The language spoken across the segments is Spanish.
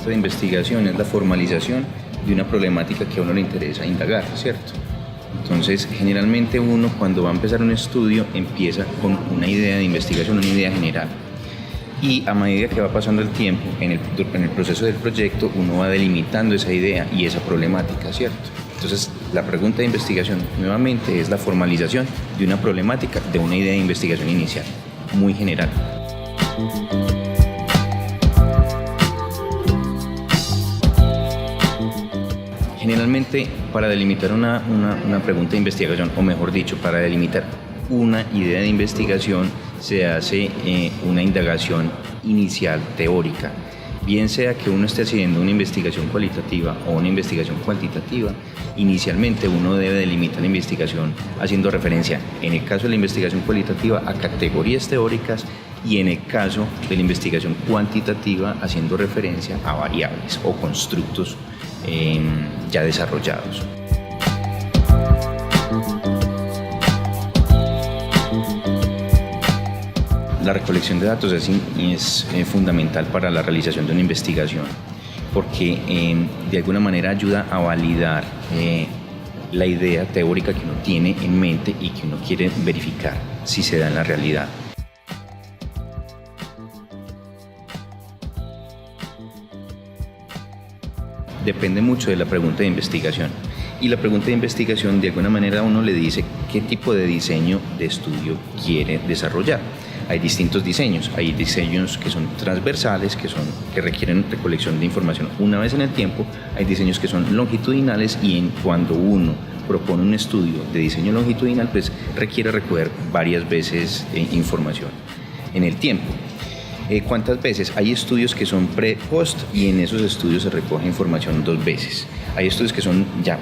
pregunta de investigación es la formalización de una problemática que a uno le interesa indagar, ¿cierto? Entonces, generalmente uno cuando va a empezar un estudio empieza con una idea de investigación, una idea general. Y a medida que va pasando el tiempo, en el proceso del proyecto, uno va delimitando esa idea y esa problemática, ¿cierto? Entonces, la pregunta de investigación nuevamente es la formalización de una problemática, de una idea de investigación inicial, muy general. Generalmente, para delimitar una pregunta de investigación, o mejor dicho, para delimitar una idea de investigación, se hace una indagación inicial teórica. Bien sea que uno esté haciendo una investigación cualitativa o una investigación cuantitativa, inicialmente uno debe delimitar la investigación haciendo referencia, en el caso de la investigación cualitativa, a categorías teóricas y en el caso de la investigación cuantitativa haciendo referencia a variables o constructos ya desarrollados. La recolección de datos es fundamental para la realización de una investigación porque de alguna manera ayuda a validar la idea teórica que uno tiene en mente y que uno quiere verificar si se da en la realidad. Depende mucho de la pregunta de investigación y la pregunta de investigación de alguna manera a uno le dice qué tipo de diseño de estudio quiere desarrollar. Hay distintos diseños, hay diseños que son transversales, que requieren recolección de información una vez en el tiempo, hay diseños que son longitudinales y cuando uno propone un estudio de diseño longitudinal pues requiere recoger varias veces información en el tiempo. ¿Cuántas veces? Hay estudios que son pre-post y en esos estudios se recoge información 2 veces. Hay estudios que son ya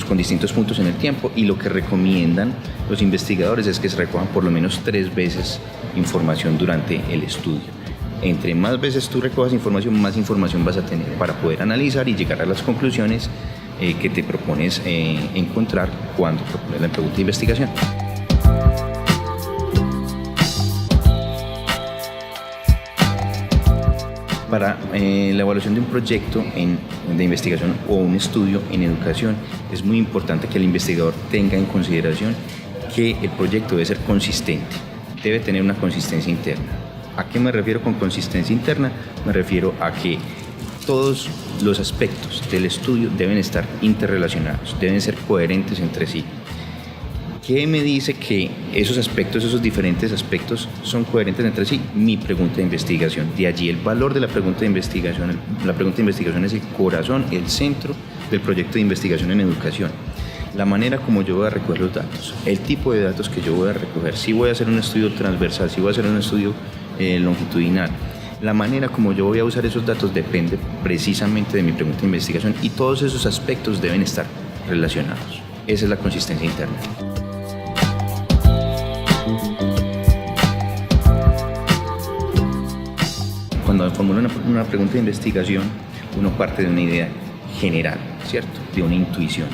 con distintos puntos en el tiempo y lo que recomiendan los investigadores es que se recojan por lo menos 3 veces información durante el estudio. Entre más veces tú recojas información, más información vas a tener para poder analizar y llegar a las conclusiones que te propones encontrar cuando propones la pregunta de investigación. Para la evaluación de un proyecto de investigación o un estudio en educación es muy importante que el investigador tenga en consideración que el proyecto debe ser consistente, debe tener una consistencia interna. ¿A qué me refiero con consistencia interna? Me refiero a que todos los aspectos del estudio deben estar interrelacionados, deben ser coherentes entre sí. ¿Qué me dice que esos diferentes aspectos son coherentes entre sí? Mi pregunta de investigación. De allí el valor de la pregunta de investigación. La pregunta de investigación es el corazón, el centro del proyecto de investigación en educación. La manera como yo voy a recoger los datos, el tipo de datos que yo voy a recoger, si voy a hacer un estudio transversal, si voy a hacer un estudio longitudinal. La manera como yo voy a usar esos datos depende precisamente de mi pregunta de investigación y todos esos aspectos deben estar relacionados. Esa es la consistencia interna. Cuando formula una pregunta de investigación, uno parte de una idea general, ¿cierto? De una intuición.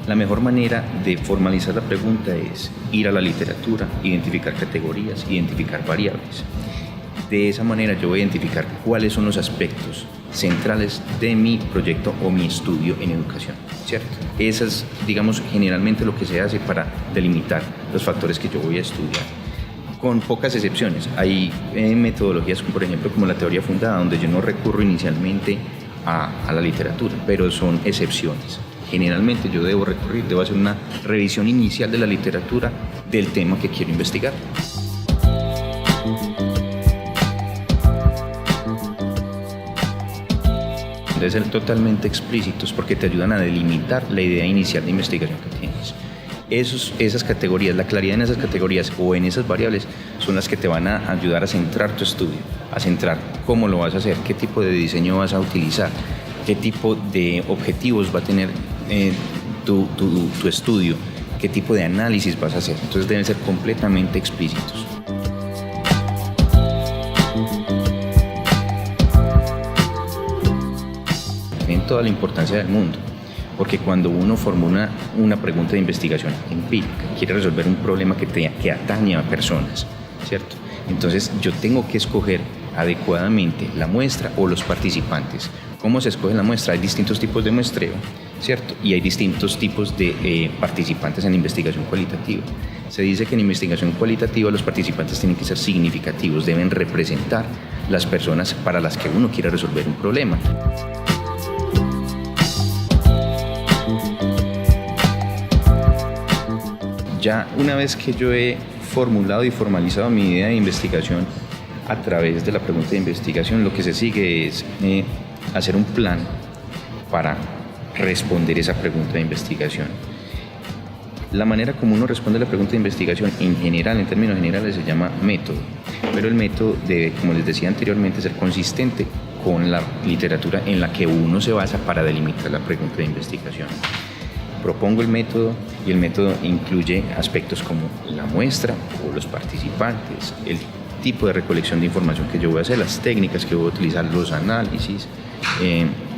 La mejor manera de formalizar la pregunta es ir a la literatura, identificar categorías, identificar variables. De esa manera yo voy a identificar cuáles son los aspectos centrales de mi proyecto o mi estudio en educación, ¿cierto? Eso es, digamos, generalmente lo que se hace para delimitar los factores que yo voy a estudiar. Con pocas excepciones. Hay metodologías, por ejemplo, como la teoría fundada, donde yo no recurro inicialmente a la literatura, pero son excepciones. Generalmente yo debo hacer una revisión inicial de la literatura del tema que quiero investigar. Deben ser totalmente explícitos porque te ayudan a delimitar la idea inicial de investigación que tienes. Esas categorías, la claridad en esas categorías o en esas variables son las que te van a ayudar a centrar tu estudio, a centrar cómo lo vas a hacer, qué tipo de diseño vas a utilizar, qué tipo de objetivos va a tener tu estudio, qué tipo de análisis vas a hacer. Entonces deben ser completamente explícitos. Tienen toda la importancia del mundo. Porque cuando uno formula una pregunta de investigación empírica, quiere resolver un problema que atañe a personas, ¿cierto? Entonces yo tengo que escoger adecuadamente la muestra o los participantes. ¿Cómo se escoge la muestra? Hay distintos tipos de muestreo, ¿cierto? Y hay distintos tipos de participantes en investigación cualitativa. Se dice que en investigación cualitativa los participantes tienen que ser significativos, deben representar las personas para las que uno quiere resolver un problema. Ya una vez que yo he formulado y formalizado mi idea de investigación a través de la pregunta de investigación, lo que se sigue es hacer un plan para responder esa pregunta de investigación. La manera como uno responde a la pregunta de investigación en general, en términos generales, se llama método, pero el método debe, como les decía anteriormente, ser consistente con la literatura en la que uno se basa para delimitar la pregunta de investigación. Propongo el método y el método incluye aspectos como la muestra o los participantes, el tipo de recolección de información que yo voy a hacer, las técnicas que voy a utilizar, los análisis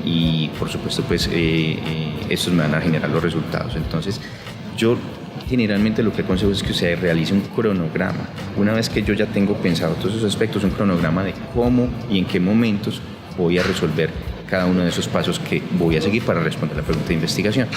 y por supuesto pues estos me van a generar los resultados. Entonces yo generalmente lo que aconsejo es que se realice un cronograma. Una vez que yo ya tengo pensado todos esos aspectos, un cronograma de cómo y en qué momentos voy a resolver cada uno de esos pasos que voy a seguir para responder la pregunta de investigación.